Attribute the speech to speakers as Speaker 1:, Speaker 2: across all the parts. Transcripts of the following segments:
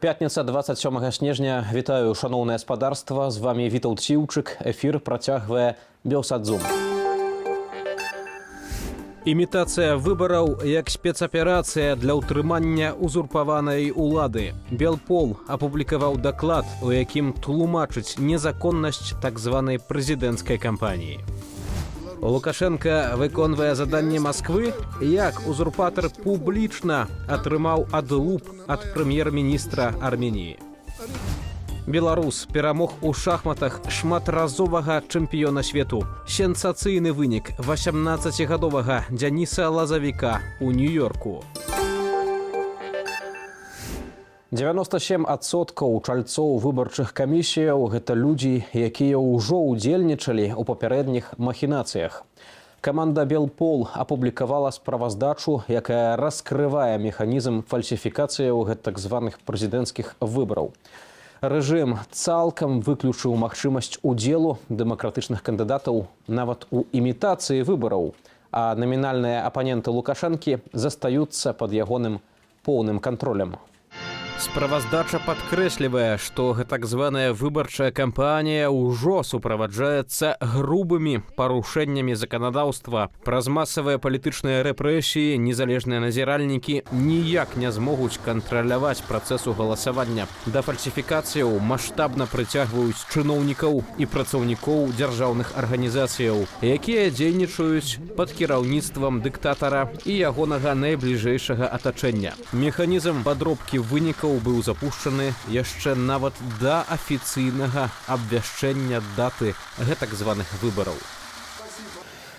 Speaker 1: Пятница 27 снежня. Вітаю, шановне господарство. З вами Віталд Сіўчык. Эфир працягвае Белсадзум. Імітацыя выбараў як спецаперацыя для ўтрымання узурпаванай улады. Белпол апублікаваў даклад, у якім тлумачыць незаконнасць так званай прэзідэнцкай кампаніі. Лукашенко выконвае заданне Масквы, як узурпатар публічна атрымаў адлуп ад прэм'ер-міністра Арменіі. Беларус перамог у шахматах шматразовага чэмпіёна свету. Сенсацыйны вынік 18гадовага Дзяніса Лазавіка ў Нью-Йорку. 97% чальцоў выбарчых камісіяў – гэта людзі, якія ўжо ўдзельнічалі ў папярэдніх махінацыях. Каманда Белпол апублікавала справаздачу, якая раскрывае механізм фальсіфікацыяў так званых прэзідэнцкіх выбараў. Рэжым цалкам выключыў магчымасць удзелу дэмакратычных кандыдатаў нават у імітацыі выбараў, а намінальныя апаненты Лукашэнкі застаюцца пад ягоным поўным кантролем. Справаздача падкрэслівае, што так званая выбарчая кампанія ўжо суправаджаецца грубымі парушэннямі заканадаўства. Праз масавыя палітычныя рэпрэсіі незалежныя назіральнікі ніяк не змогуць кантраляваць працэсу галасавання. Да фальсіфікацыяў маштабна прыцягваюць чыноўнікаў і працаўнікоў дзяржаўных арганізацыяў, якія дзейнічаюць пад кіраўніцтвам дыктатара і ягонага найбліжэйшага атачэння. Механізм падробкі вынікаў быў запушчаны яшчэ нават да афіцыйнага абвяшчэння даты гэтак званых выбараў.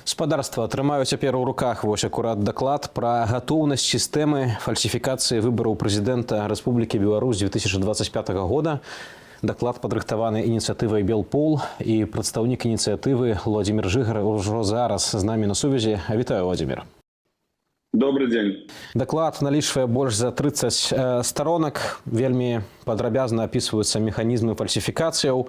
Speaker 1: Спадарства атрымаю цяпер у руках вось акурат даклад пра гатоўнасць сістэмы фальсіфікацыі выбараў прэзідэнта Рэспублікі Беларусь 2025 года. Даклад падрыхтаваны ініцыятывай Белпол, і прадстаўнік ініцыятывы Владзімір Жыгар ўжо зараз з намі на сувязі. Вітаю, Владзімір.
Speaker 2: Добрый день.
Speaker 1: Даклад налічвае больш за 30 сторонак. Вельмі падрабязна апісваюцца механізмы фальсіфікацыяў.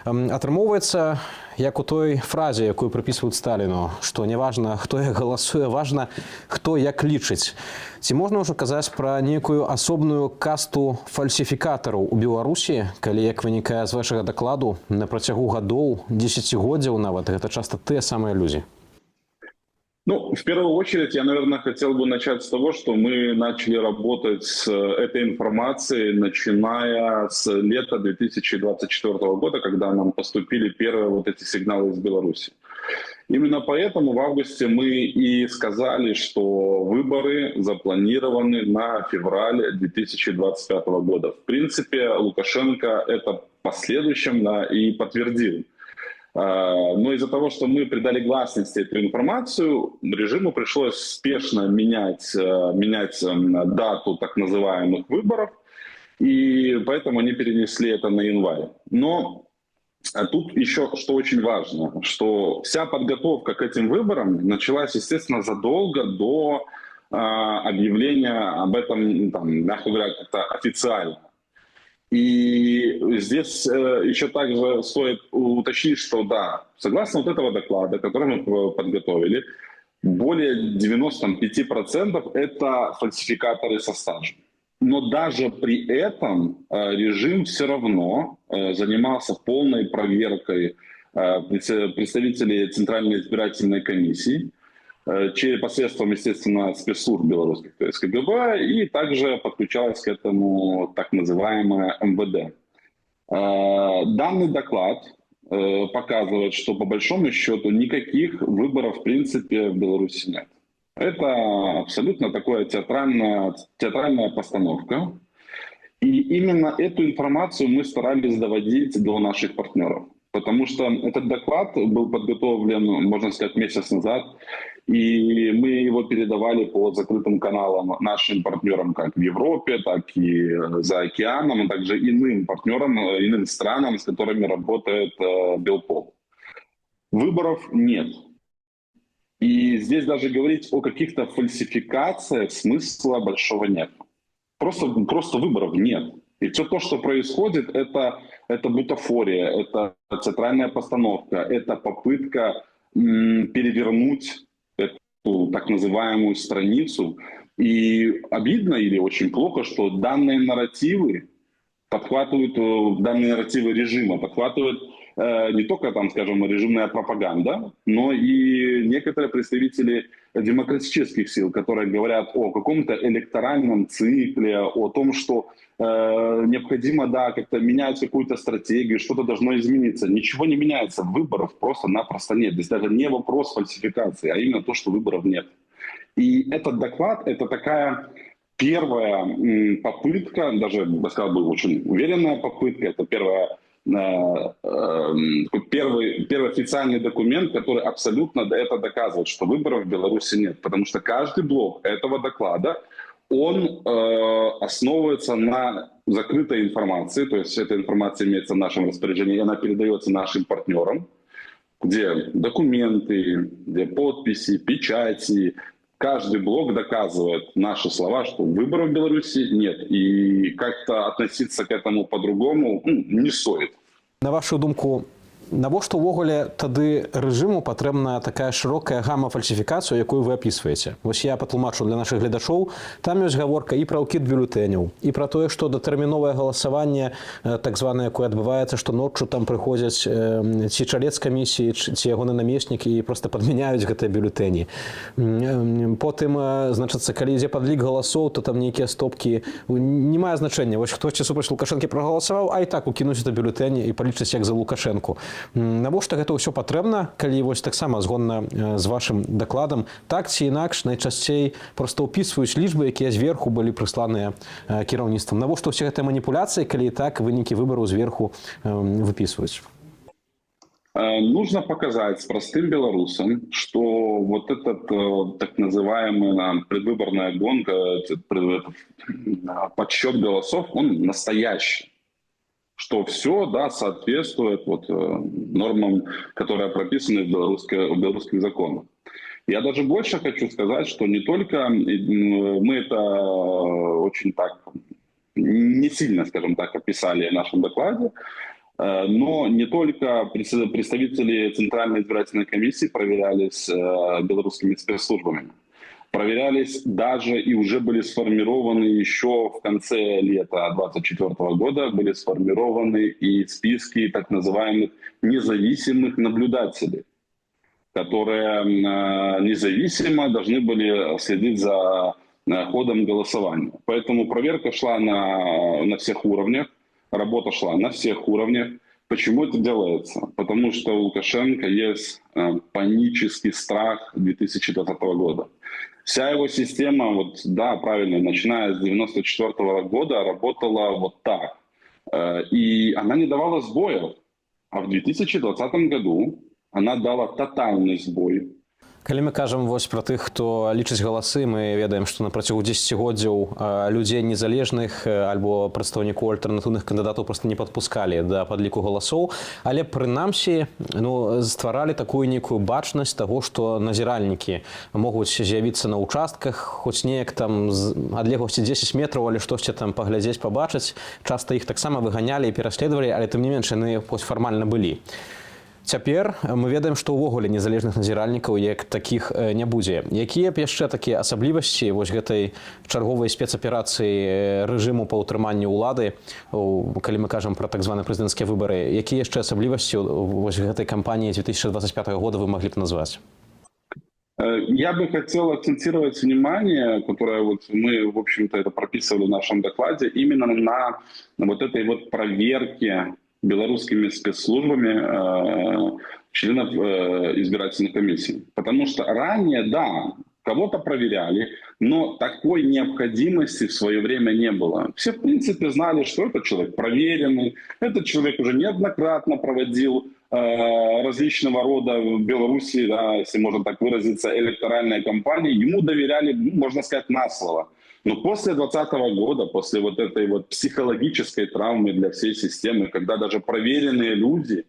Speaker 1: Атрымоўваецца, як у той фразе, якую прыпісваюць Сталіну, што не важна, хто як галасуе, важна, хто як лічыць. Ці можна ўжо казаць пра нейкую асобную касту фальсіфікатараў у Беларусі, калі, як вынікае з вашага дакладу, на працягу гадоў, дзесяцігоддзяў нават, гэта часта тыя самыя людзі?
Speaker 2: Ну, в первую очередь, я, наверное, хотел бы начать с того, что мы начали работать с этой информацией, начиная с лета 2024 года, когда нам поступили первые вот эти сигналы из Беларуси. Именно поэтому в августе мы и сказали, что выборы запланированы на февраль 2025 года. В принципе, Лукашенко это в последующем и подтвердил. Но из-за того, что мы придали гласности эту информацию, режиму пришлось спешно менять дату так называемых выборов, и поэтому они перенесли это на январь. Но тут еще что очень важно, что вся подготовка к этим выборам началась, естественно, задолго до объявления об этом, мягко говоря, как-то официально. И здесь еще также стоит уточнить, что да, согласно вот этого доклада, который мы подготовили, более 95% это фальсификаторы со стажем. Но даже при этом режим все равно занимался полной проверкой представителей Центральной избирательной комиссии, посредством, естественно, спецслужб белорусских, то есть КГБ, и также подключалась к этому так называемая МВД. Данный доклад показывает, что по большому счету никаких выборов в принципе в Беларуси нет. Это абсолютно такая театральная постановка. И именно эту информацию мы старались доводить до наших партнеров. Потому что этот доклад был подготовлен, можно сказать, месяц назад, и мы его передавали по закрытым каналам нашим партнерам как в Европе, так и за океаном, а также иным партнерам, иным странам, с которыми работает Белпол. Выборов нет. И здесь даже говорить о каких-то фальсификациях смысла большого нет. Просто выборов нет. И все то, что происходит, это бутафория, это театральная постановка, это попытка перевернуть эту так называемую страницу. И обидно или очень плохо, что данные нарративы подхватывают данные нарративы режима, подхватывают не только, там, скажем, режимная пропаганда, но и некоторые представители демократических сил, которые говорят о каком-то электоральном цикле, о том, что необходимо, да, как-то менять какую-то стратегию, что-то должно измениться. Ничего не меняется, выборов просто-напросто нет. Здесь даже не вопрос фальсификации, а именно то, что выборов нет. И этот доклад – это такая первая попытка, даже, я сказал бы, очень уверенная попытка, это первый официальный документ, который абсолютно это доказывает, что выборов в Беларуси нет. Потому что каждый блок этого доклада, он основывается на закрытой информации, то есть эта информация имеется в нашем распоряжении, и она передается нашим партнерам, где документы, где подписи, печати. Каждый блок доказывает наши слова, что выборов в Беларуси нет. И как-то относиться к этому по-другому не стоит.
Speaker 1: На вашу думку, навошта ўвогуле тады рэжыму патрэбна такая шырокая гама фальсіфікацыю, якую вы апісваеце? Вось я патлумачу для нашых гледачоў. Там ёсць гаворка і пра ўкід бюлетэняў, і пра тое, што датэрміновае галасаванне, так званае, якое адбываецца, што ноччу там прыходзяць ці чалец камісіі, ці ягоны намеснік і проста падмяняюць гэтыя бюлетэні. Потым, значыцца, калі ідзе падлік галасоў, то там нейкія стопкі. Не мае значэння. Вось хтосьці супраць Лукашэнкі прагаласаваў, а і так укінуць это бюлетэні і палічыць як за Лукашэнку. Навошта гэта ўсё патрэбна, калі вось таксама згодна з вашым дакладам, так ці інакш найчасцей проста ўпісваюць лічбы, якія зверху былі прысланыя кіраўніцтвам. Навошта ўсе гэтыя маніпуляцыі, калі і так вынікі выбараў зверху выпісваюць?
Speaker 2: Нужно показать простым белорусам, что вот этот так называемый предвыборная гонка, подсчет голосов, он настоящий. Что все, да, соответствует нормам, которые прописаны в белорусских законах. Я даже больше хочу сказать, что не только мы это очень так, не сильно, скажем так, описали в нашем докладе, но не только представители Центральной избирательной комиссии проверялись белорусскими спецслужбами. Проверялись даже и уже были сформированы еще в конце лета 2024 года, были сформированы и списки так называемых независимых наблюдателей, которые независимо должны были следить за ходом голосования. Поэтому проверка шла на всех уровнях, работа шла на всех уровнях. Почему это делается? Потому что у Лукашенко есть панический страх 2020 года. Вся его система, да, правильно, начиная с 1994 года, работала вот так. И она не давала сбоев. А в 2020 году она дала тотальный сбой.
Speaker 1: Калі мы кажам вось пра тых, хто лічыць галасы, мы ведаем, што на працягу дзесяцігоддзяў людзей незалежных альбо прадстаўнікоў альтэрнатыўных кандыдатаў проста не падпускалі да падліку галасоў, але прынамсі стваралі такую нейкую бачнасць таго, што назіральнікі могуць з'явіцца на ўчастках, хоць неяк там з адлегласці 10 метраў, але штосьці там паглядзець, пабачыць. Часта іх таксама выганялі і пераследавалі, але тым не менш яны фармальна былі. Цяпер мы ведаем, што ўвогуле незалежных назіральнікаў як такіх не будзе. Якія б яшчэ такія асаблівасці вось гэтай чарговай спецаперацыі рэжыму па ўтрыманню ўлады, калі мы кажам пра так званыя прэзідэнцкія выбары, якія яшчэ асаблівасці вось гэтай кампаніі 2025 года вы маглі б назваць?
Speaker 2: Я бы хотел акцентировать внимание, которое мы, в общем-то, это прописывали в нашем докладе, именно на вот этой проверке белорусскими спецслужбами членов избирательных комиссий. Потому что ранее, да, кого-то проверяли, но такой необходимости в свое время не было. Все, в принципе, знали, что этот человек проверенный, этот человек уже неоднократно проводил различного рода в Беларуси, да, если можно так выразиться, электоральные кампании. Ему доверяли, можно сказать, на слово. Но после 2020 года, после вот этой психологической травмы для всей системы, когда даже проверенные люди,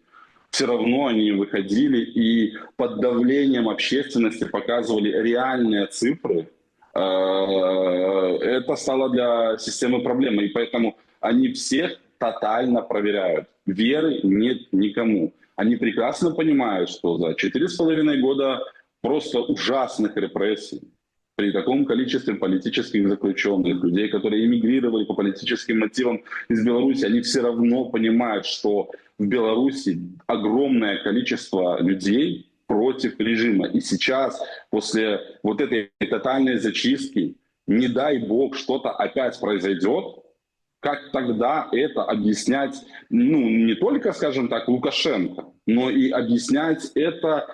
Speaker 2: все равно они выходили и под давлением общественности показывали реальные цифры, это стало для системы проблемой. И поэтому они всех тотально проверяют. Веры нет никому. Они прекрасно понимают, что за 4,5 года просто ужасных репрессий, при таком количестве политических заключенных, людей, которые эмигрировали по политическим мотивам из Беларуси, они все равно понимают, что в Беларуси огромное количество людей против режима. И сейчас, после вот этой тотальной зачистки, не дай бог, что-то опять произойдет, как тогда это объяснять, ну, не только, скажем так, Лукашенко, но и объяснять это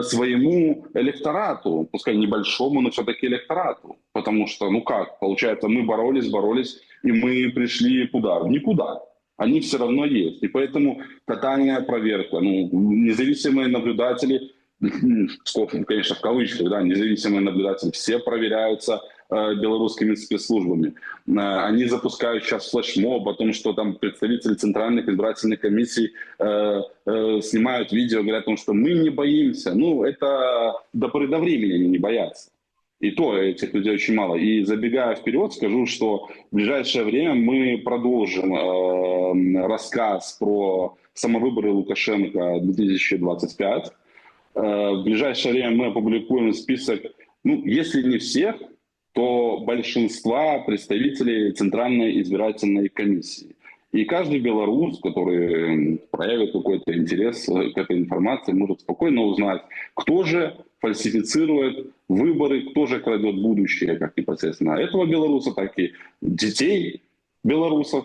Speaker 2: своему электорату, пускай небольшому, но все-таки электорату. Потому что, ну как, получается, мы боролись, и мы пришли куда? Никуда. Они все равно есть. И поэтому тотальная проверка. Ну, независимые наблюдатели, конечно, в кавычках, да, независимые наблюдатели, все проверяются белорусскими спецслужбами. Они запускают сейчас флешмоб о том, что там представители центральных избирательных комиссий снимают видео, говорят о том, что мы не боимся. Ну, это до поры до времени они не боятся. И то этих людей очень мало. И забегая вперед, скажу, что в ближайшее время мы продолжим рассказ про самовыборы Лукашенко 2025. В ближайшее время мы опубликуем список, ну, если не всех, то большинства представителей Центральной избирательной комиссии. И каждый белорус, который проявит какой-то интерес к этой информации, может спокойно узнать, кто же фальсифицирует выборы, кто же крадет будущее, как непосредственно этого белоруса, так и детей белорусов.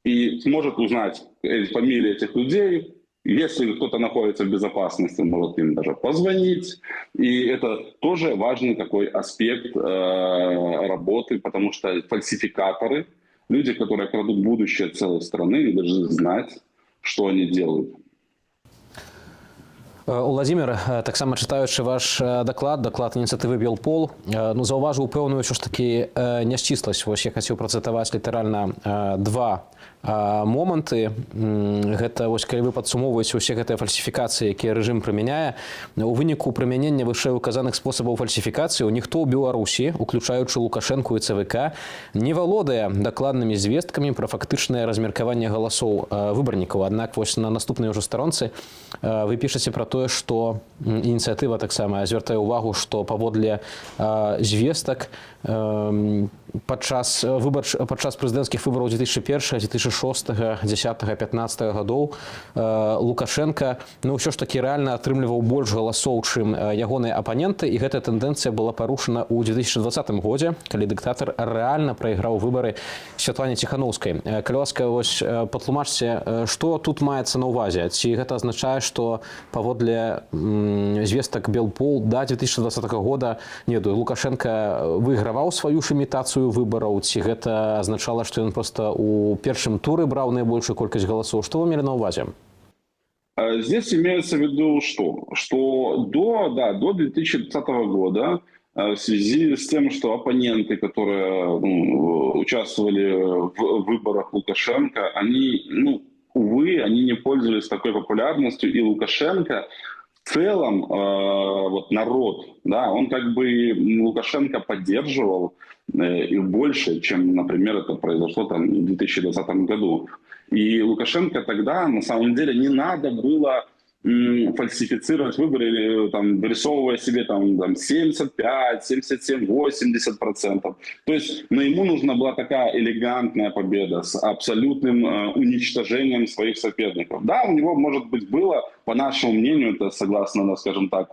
Speaker 2: И сможет узнать фамилии этих людей. Если кто-то находится в безопасности, может им даже позвонить. И это тоже важный такой аспект работы, потому что фальсификаторы, люди, которые крадут будущее целой страны, не должны знать, что они делают.
Speaker 1: Уладзімір, таксама чытаючы ваш даклад ініцыятывы Белпол, ну, заўважыў пэўную ўсё ж такі няшчысласць. Вось я хацеў працытаваць літаральна два моманты. Гэта вось калі вы падсумоўваеце ўсе гэтыя фальсіфікацыі, якія рэжым прымяняе, у выніку прымянення вышэйуказаных спосабаў фальсіфікацыі ніхто ў Беларусі, уключаючы Лукашэнку і ЦВК, не валодае дакладнымі звесткамі пра фактычнае размеркаванне галасоў выбарнікаў. Аднак вось на наступнай ужо старонцы вы пішаце пра тое, што ініцыятыва таксама звяртае ўвагу, што паводле звестак падчас прэзідэнцкіх выбараў 2001, 2006, 2010, 2015 гадоў Лукашенко, ну, ўсё ж такі рэальна атрымліваў больш галасоў, чым ягоныя апаненты, і гэтая тэндэнцыя была парушана ў 2020 годзе, калі дыктатар рэальна прайграў выбары Святлане Ціханаўскай. Калі ласка, вось патлумачце, што тут маецца на ўвазе? Ці гэта азначае, што паводле звестак Белпол да 2020 года, не ведаю, Лукашенко выйграваў сваю ж імітацыю выбораў, ці гэта азначала, што ён проста у першым туры браў наибольшую колькасць галасоў? Што вы мелі на ўвазе?
Speaker 2: Здесь имеется в виду что до 2020 года в связи с тем, что оппоненты, которые участвовали в выборах Лукашенко, они, увы, они не пользовались такой популярностью, и Лукашенко в целом, вот народ, да, он как бы Лукашенко поддерживал и больше, чем, например, это произошло там в 2020 году. И Лукашенко тогда, на самом деле, не надо было фальсифицировать выборы, или там, вырисовывая себе там 75, 77, 80%. То есть, но ему нужна была такая элегантная победа с абсолютным уничтожением своих соперников. Да, у него, может быть, было, по нашему мнению, это согласно, скажем так,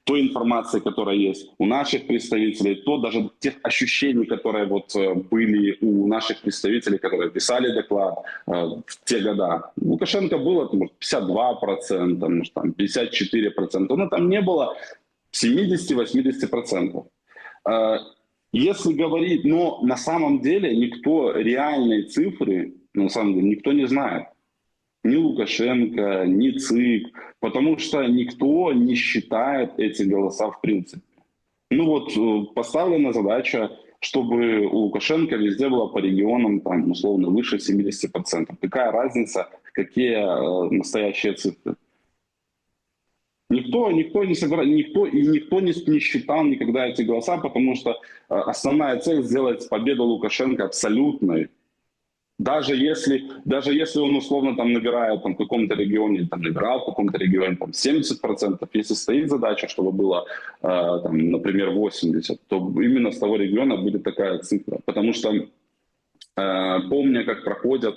Speaker 2: той информации, которая есть у наших представителей, то даже тех ощущений, которые вот были у наших представителей, которые писали доклад в те года. Лукашенко было, может, 52%, может, там 54%, но там не было 70-80%. Если говорить, но на самом деле никто реальные цифры, на самом деле, никто не знает. Ни Лукашенко, ни ЦИК, потому что никто не считает эти голоса в принципе. Ну вот поставлена задача, чтобы у Лукашенко везде было по регионам, там, условно, выше 70%. Какая разница, какие настоящие цифры? Никто не собирал, никто не считал никогда эти голоса, потому что основная цель сделать победу Лукашенко абсолютной. Даже если он условно там набирает там, в каком-то регионе, там, набирал в каком-то регионе там, 70%, если стоит задача, чтобы было, там, например, 80%, то именно с того региона будет такая цифра. Потому что, помня, как проходят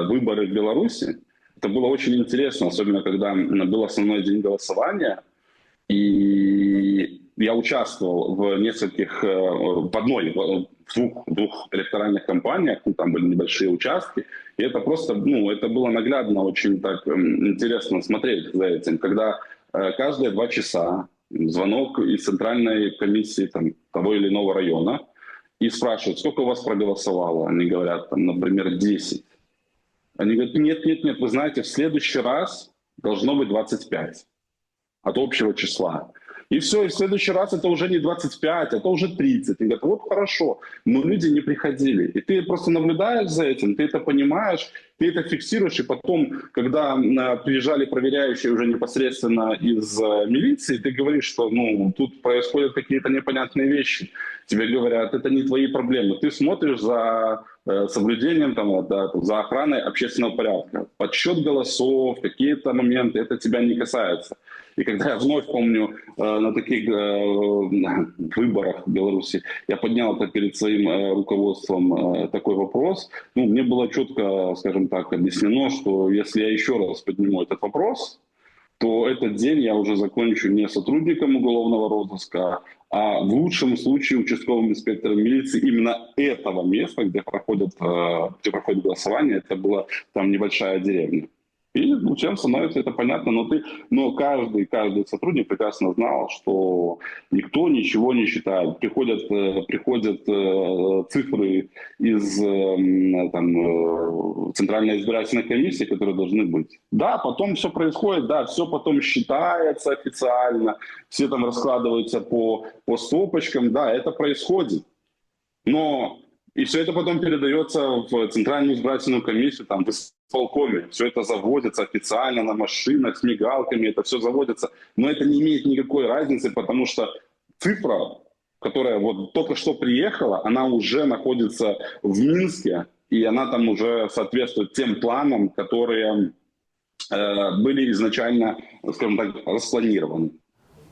Speaker 2: выборы в Беларуси, это было очень интересно, особенно когда был основной день голосования, и я участвовал в нескольких, в двух электоральных кампаниях, там были небольшие участки, и это просто, это было наглядно очень так интересно смотреть за этим, когда каждые 2 часа звонок из центральной комиссии там, того или иного района и спрашивают, сколько у вас проголосовало, они говорят, там, например, 10. Они говорят, нет, вы знаете, в следующий раз должно быть 25 от общего числа. И все, и в следующий раз это уже не 25, это уже 30. И говорят, вот хорошо, но люди не приходили. И ты просто наблюдаешь за этим, ты это понимаешь, ты это фиксируешь, и потом, когда приезжали проверяющие уже непосредственно из милиции, ты говоришь, что тут происходят какие-то непонятные вещи. Тебе говорят, это не твои проблемы. Ты смотришь за соблюдением, за охраной общественного порядка. Подсчет голосов, какие-то моменты, это тебя не касается. И когда я вновь помню на таких выборах в Беларуси, я поднял это перед своим руководством такой вопрос, мне было четко, скажем так, объяснено, что если я еще раз подниму этот вопрос, то этот день я уже закончу не сотрудником уголовного розыска, а в лучшем случае участковым инспектором милиции именно этого места, где проходит голосование, это была там небольшая деревня. И всем становится это понятно, но каждый сотрудник прекрасно знал, что никто ничего не считает. Приходят цифры из Центральной избирательной комиссии, которые должны быть. Да, потом все происходит, да, все потом считается официально, все там раскладываются по стопочкам, да, это происходит. Но и все это потом передается в Центральную избирательную комиссию, там, в исполкоме. Все это заводится официально на машинах с мигалками, это все заводится. Но это не имеет никакой разницы, потому что цифра, которая вот только что приехала, она уже находится в Минске, и она там уже соответствует тем планам, которые были изначально, скажем так, распланированы.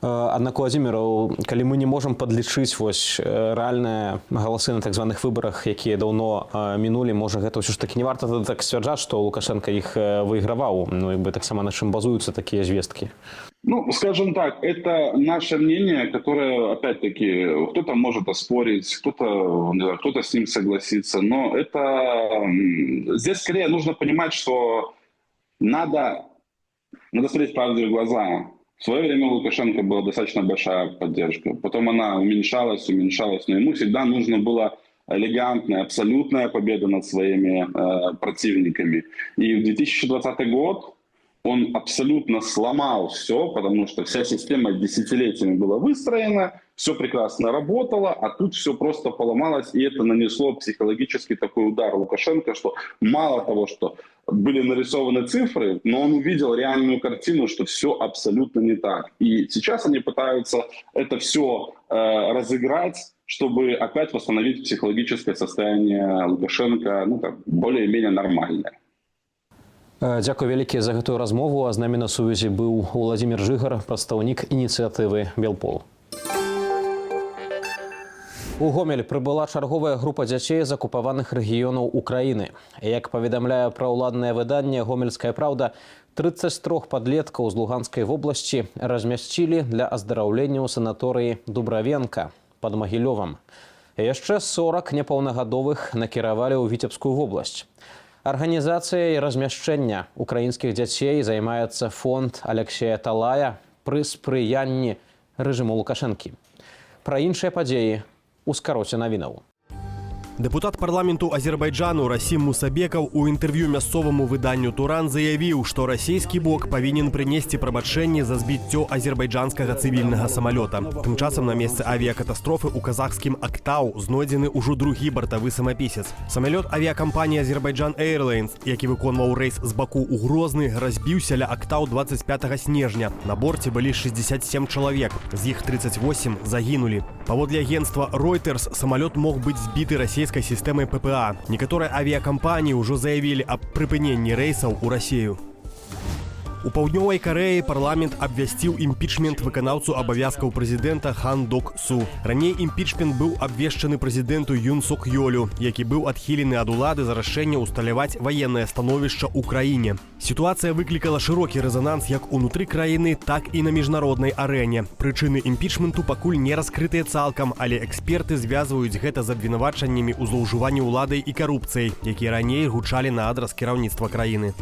Speaker 1: Аднак, Владзіміраў, калі мы не можам падлічыць рэальныя галасы на так званых выбарах, якія даўно мінулі, можа, гэта ўсё ж такі не варта так сцвярджаць, што Лукашенко іх выйграваў, таксама на чым базуюцца такія звесткі?
Speaker 2: Скажем так, это наше мнение, которое, опять-таки, кто-то может оспорить, кто-то с ним согласится, но это здесь скорее нужно понимать, что надо смотреть правде в глаза. В свое время у Лукашенко была достаточно большая поддержка. Потом она уменьшалась, но ему всегда нужно было элегантная, абсолютная победа над своими противниками. И в 2020 год он абсолютно сломал все, потому что вся система десятилетиями была выстроена, все прекрасно работало, а тут все просто поломалось, и это нанесло психологический такой удар Лукашенко, что мало того, что были нарисованы цифры, но он увидел реальную картину, что все абсолютно не так. И сейчас они пытаются это все разыграть, чтобы опять восстановить психологическое состояние Лукашенко, более-менее нормальное.
Speaker 1: Дзякуй вялікі за гэтую размову. А з намі на сувязі быў Владзімір Жыгар, прадстаўнік ініцыятывы Белпол. У Гомель прыбыла чарговая група дзяцей з акупаваных рэгіёнаў Украіны. Як паведамляе праўладнае выданне «Гомельская праўда», 33 падлеткаў з Луганскай вобласці размясцілі для аздараўлення ў санаторыі Дубравенка пад Магілёвам. Яшчэ 40 непаўнагадовых накіравалі ў Віцебскую вобласць. Арганізацыяй размяшчэння украінскіх дзяцей займаецца фонд Алексея Талая пры спрыянні рэжыму Лукашэнкі. Пра іншыя падзеі у скароце навінаў.
Speaker 3: Депутат парламенту Азербайджану Расим Мусабеков у интервью мясцовому выданню «Туран» заявил, что российский бок повинен принести прабачэнне за збіццё азербайджанскага цивільнага самолета. Тым часам на месцы авиакатастрофы у казахскім Актау знойдзены ўжо другі бортавы самапісец. Самолет авиакомпании Азербайджан Airlines, які выконваў рэйс з Баку ў Грозны, разбіўся ля Актау 25 снежня. На борце былі 67 чалавек, з іх 38 загінулі. Паводле агентства Reuters, самолет мог быць збіты расійскім расійскай сістэмай ППА. Некаторыя авіакампаніі ўжо заявілі аб прыпыненні рэйсаў у Расію. У Паўднёвай Карэі парламент абвясціў імпічмент выканаўцу абавязкаў прэзідэнта Хан Док-Су. Раней імпічмент быў абвешчаны прэзідэнту Юн Сук Ёлю, які быў адхілены ад улады за рашэнне ўсталяваць ваеннае становішча ў краіне. Сітуацыя выклікала шырокі рэзананс як унутры краіны, так і на міжнароднай арэне. Прычыны імпічменту пакуль не раскрытыя цалкам, але эксперты звязваюць гэта з абвінавачаннямі ў злоўжыванні ўладай і карупцыяй, якія раней гучалі на адрас кіраўніцтва краіны.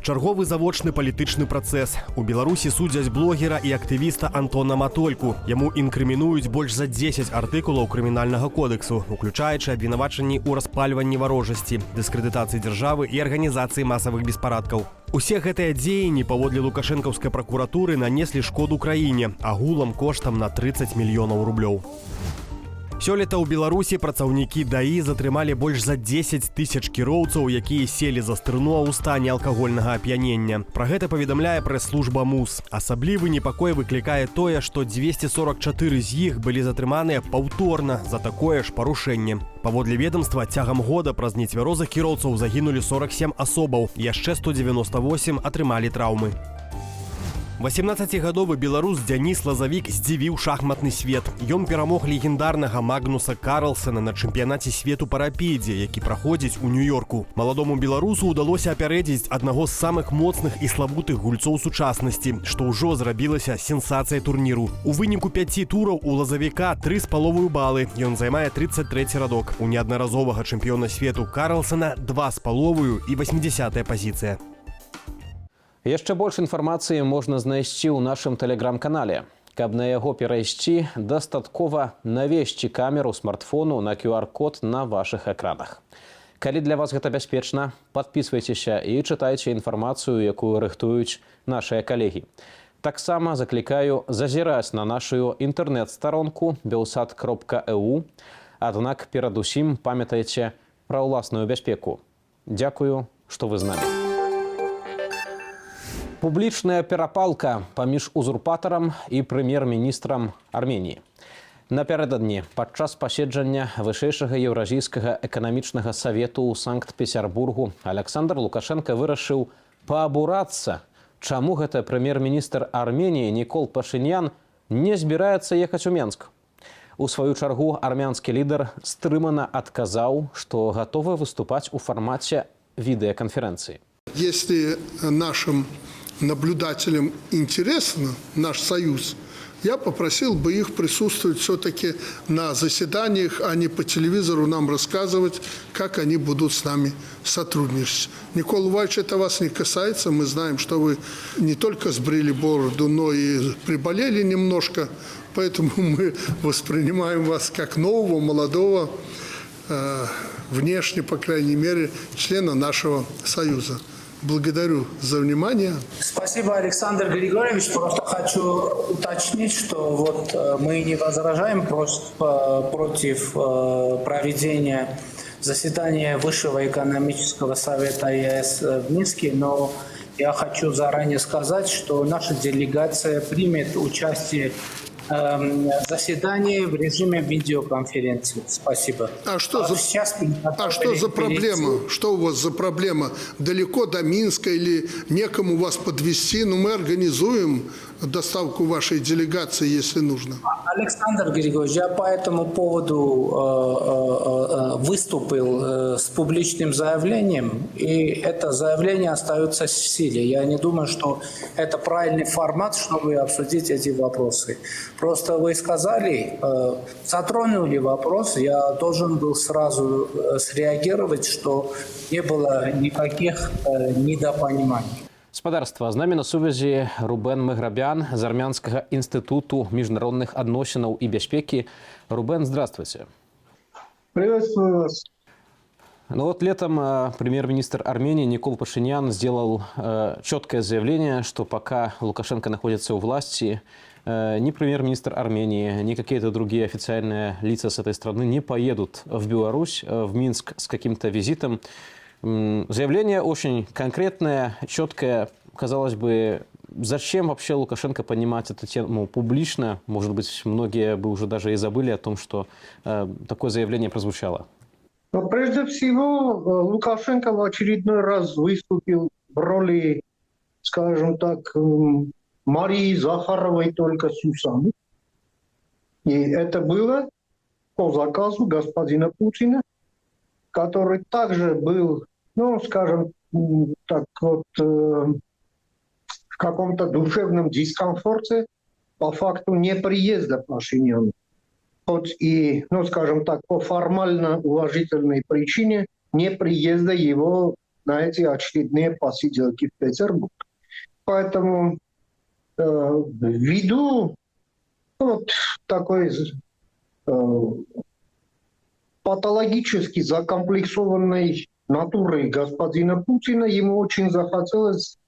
Speaker 3: Чарговы завочны палітычны працэс. У Беларусі судзяць блогера і актывіста Антона Матольку. Яму інкрымінуюць больш за 10 артыкулаў крымінальнага кодексу, уключаючы абвінавачанні ў распальванні варожасці, дыскрэдытацыі дзяржавы і арганізацыі масавых беспарадкаў. Усе гэтыя дзеянні паводле лукашэнкаўскай пракуратуры нанеслі шкоду краіне, агулам коштам на 30 мільёнаў рублёў. Сёлета ў Беларусі працаўнікі ДАІ затрымалі больш за 10 тысяч кіроўцаў, якія селі за стырно ў стане алкагольнага ап'янення. Пра гэта паведамляе прэс-служба МУС. Асаблівы непакой выклікае тое, што 244 з іх былі затрыманыя паўторна за такое ж парушэнне. Паводле ведомства, цягам года праз нецвярозых кіроўцаў загінулі 47 асобаў, яшчэ 198 атрымалі траўмы. 18-гадовы беларус Дзяніс Лазавік здзівіў шахматны свет. Ён перамог легендарнага Магнуса Карлсена на чэмпіянаце свету па рапідзе, які праходзіць у Нью-Йорку. Маладому беларусу ўдалося апярэдзіць аднаго з самых моцных і славутых гульцоў сучаснасці, што ўжо зрабілася сенсацыя турніру. У выніку 5 тураў у Лазавіка 3,5 балы. Ён займае 33-й радок. У неаднаразовага чэмпіёна свету Карлсена 2,5 і 80-я пазіцыя.
Speaker 1: Яшчэ больш інфармацыі можна знайсці ў нашым тэлеграм-канале. Каб на яго перайсці, дастаткова навесці камеру смартфону на QR-код на вашых экранах. Калі для вас гэта бяспечна, падпісвайцеся і чытайце інфармацыю, якую рыхтуюць нашыя калегі. Таксама заклікаю зазіраць на нашу інтэрнэт-старонку beusat.eu, аднак перадусім памятайце пра ўласную бяспеку. Дзякую, што вы з намі. Публічная перапалка паміж узурпатарам і прэм'ер-міністрам Арменіі. Напярэдадні падчас паседжання вышэйшага еўразійскага эканамічнага савету ў Санкт-Петербургу Александр Лукашенко вырашыў паабурацца, чаму гэта прэм'ер-міністр Арменіі Нікол Пашынян не збіраецца ехаць у Менск. У сваю чаргу армянскі лідар стрымана адказаў, што гатовы выступаць у фармаце відэаканферэнцыі.
Speaker 4: Если нашим наблюдателям интересно наш союз, я попросил бы их присутствовать все-таки на заседаниях, а не по телевизору нам рассказывать, как они будут с нами сотрудничать. Никола Иванович, это вас не касается. Мы знаем, что вы не только сбрили бороду, но и приболели немножко. Поэтому мы воспринимаем вас как нового, молодого, внешне, по крайней мере, члена нашего союза. Благодарю за внимание.
Speaker 5: Спасибо, Александр Григорьевич. Просто хочу уточнить, что вот мы не возражаем против проведения заседания Высшего экономического совета ЕС в Минске, но я хочу заранее сказать, что наша делегация примет участие заседание в режиме видеоконференции. Спасибо.
Speaker 4: А что за проблема? Что у вас за проблема? Далеко до Минска или некому вас подвезти? Ну, мы организуем доставку вашей делегации, если нужно.
Speaker 5: Александр Григорьевич, я по этому поводу выступил с публичным заявлением, и это заявление остается в силе. Я не думаю, что это правильный формат, чтобы обсудить эти вопросы. Просто вы сказали, затронули вопрос, я должен был сразу среагировать, что не было никаких недопониманий.
Speaker 1: Спадарства, з намі на сувязі Рубен Меграбян з Армянскага інстытуту міжнародных адносінаў і бяспекі. Рубен, здравствуйте.
Speaker 6: Приветствую вас.
Speaker 1: Ну вот летом премьер-министр Армении Никол Пашинян сделал четкое заявление, что пока Лукашенко находится у власти, ни премьер-министр Армении, ни какие-то другие официальные лица с этой страны не поедут в Беларусь, в Минск с каким-то визитом. Заявление очень конкретное, четкое. Казалось бы, зачем вообще Лукашенко поднимать эту тему публично? Может быть, многие бы уже даже и забыли о том, что такое заявление прозвучало.
Speaker 6: Но прежде всего Лукашенко в очередной раз выступил в роли, скажем так, Марии Захаровой только с усами. И это было по заказу господина Путина, который также был, ну, скажем так, вот, в каком-то душевном дискомфорте по факту неприезда Пашиняна. Хоть и, ну, скажем так, по формально уважительной причине неприезда его на эти очередные посиделки в Петербург. Поэтому ввиду вот такой патологически закомплексованной натуры господина Путина, ему очень захотелось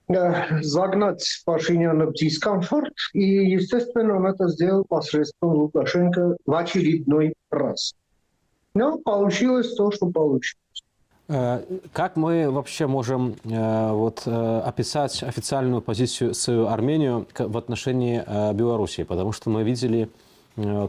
Speaker 6: загнать Пашиняна в дискомфорт, и, естественно, он это сделал посредством Лукашенко в очередной раз. Но получилось то, что получилось.
Speaker 1: Как мы вообще можем описать официальную позицию свою Армению в отношении Белоруссии? Потому что мы видели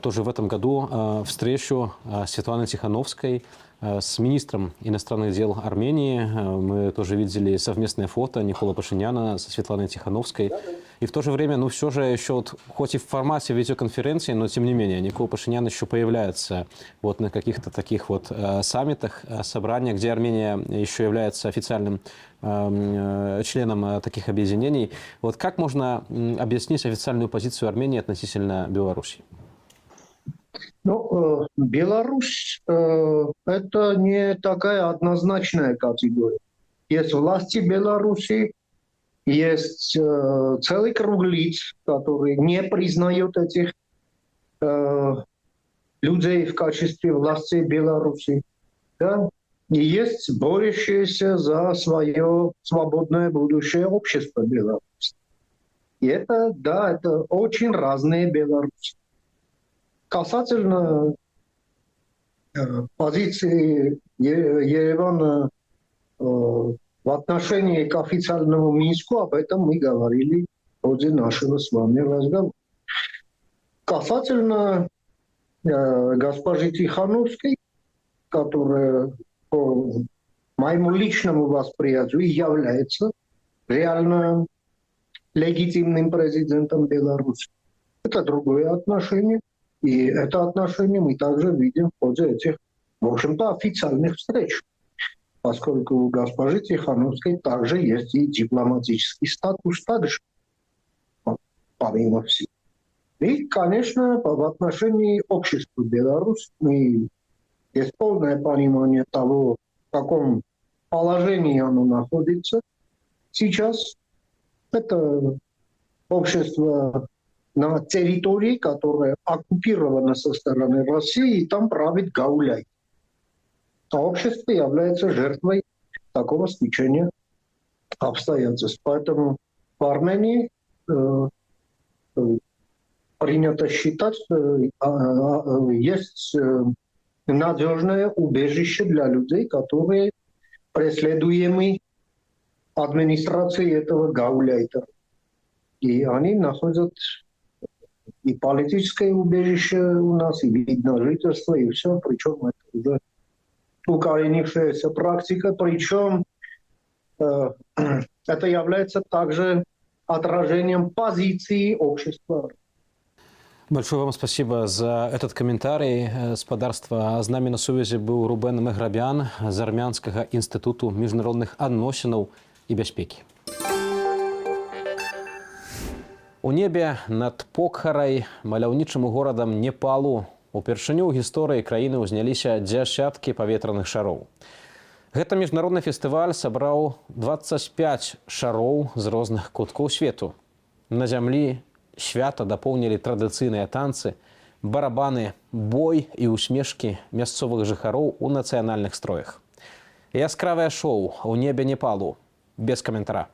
Speaker 1: тоже в этом году встречу Светланы Тихановской с министром иностранных дел Армении. Мы тоже видели совместное фото Никола Пашиняна со Светланой Тихановской. И в то же время, ну, все же еще, вот, хоть и в формате видеоконференции, но тем не менее, Никола Пашинян еще появляется вот на каких-то таких вот саммитах, собраниях, где Армения еще является официальным членом таких объединений. Вот как можно объяснить официальную позицию Армении относительно Беларуси?
Speaker 6: Ну, Беларусь это не такая однозначная категория. Есть власти Беларуси, есть целый круг лиц, которые не признают этих людей в качестве власти Беларуси. Да? И есть борющиеся за свое свободное будущее общество Беларуси. И это, да, это очень разные Беларуси. Касательно позиции Еревана в отношении к официальному Минску, об этом мы говорили в ходе нашего с вами разговора. Касательно госпожи Тихановской, которая по моему личному восприятию является реально легитимным президентом Беларуси, это другое отношение. И это отношение мы также видим в ходе этих, в общем-то, официальных встреч, поскольку у госпожи Тихановской также есть и дипломатический статус также, помимо всего. И, конечно, в отношении общества Беларуси есть полное понимание того, в каком положении оно находится сейчас. Это общество на территории, которая оккупирована со стороны России, и там правит гауляй. А общество является жертвой такого стечения обстоятельств. Поэтому в Армении принято считать, что есть надежное убежище для людей, которые преследуемы администрацией этого гауляйтера. И они находят и политическое убежище у нас, и вид на жительство, и все. Причем это уже укоренившаяся практика. Причем это является также отражением позиции общества.
Speaker 1: Большое вам спасибо за этот комментарий. Спадарства. З намі на сувязі був Рубен Меграбян з Армянскага інстытуту міжнародных адносінаў і бяспекі. У небе над Покхарай, маляўнічым горадам Непалу, упершыню ў гісторыі краіны ўзняліся дзясяткі паветраных шароў. Гэта міжнародны фестываль сабраў 25 шароў з розных куткоў свету. На зямлі свята дапоўнілі традыцыйныя танцы, барабаны, бой і усмешкі мясцовых жыхароў у нацыянальных строях. Яскравае шоу у небе Непалу. Без каментара.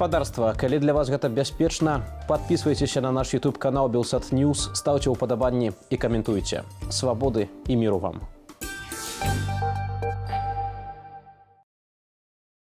Speaker 1: гаспадарства, калі для вас гэта бяспечна, подписывайтеся на наш YouTube канал Белсат News, ставьте уподобанні і каментуйте. Свабоды і міру вам.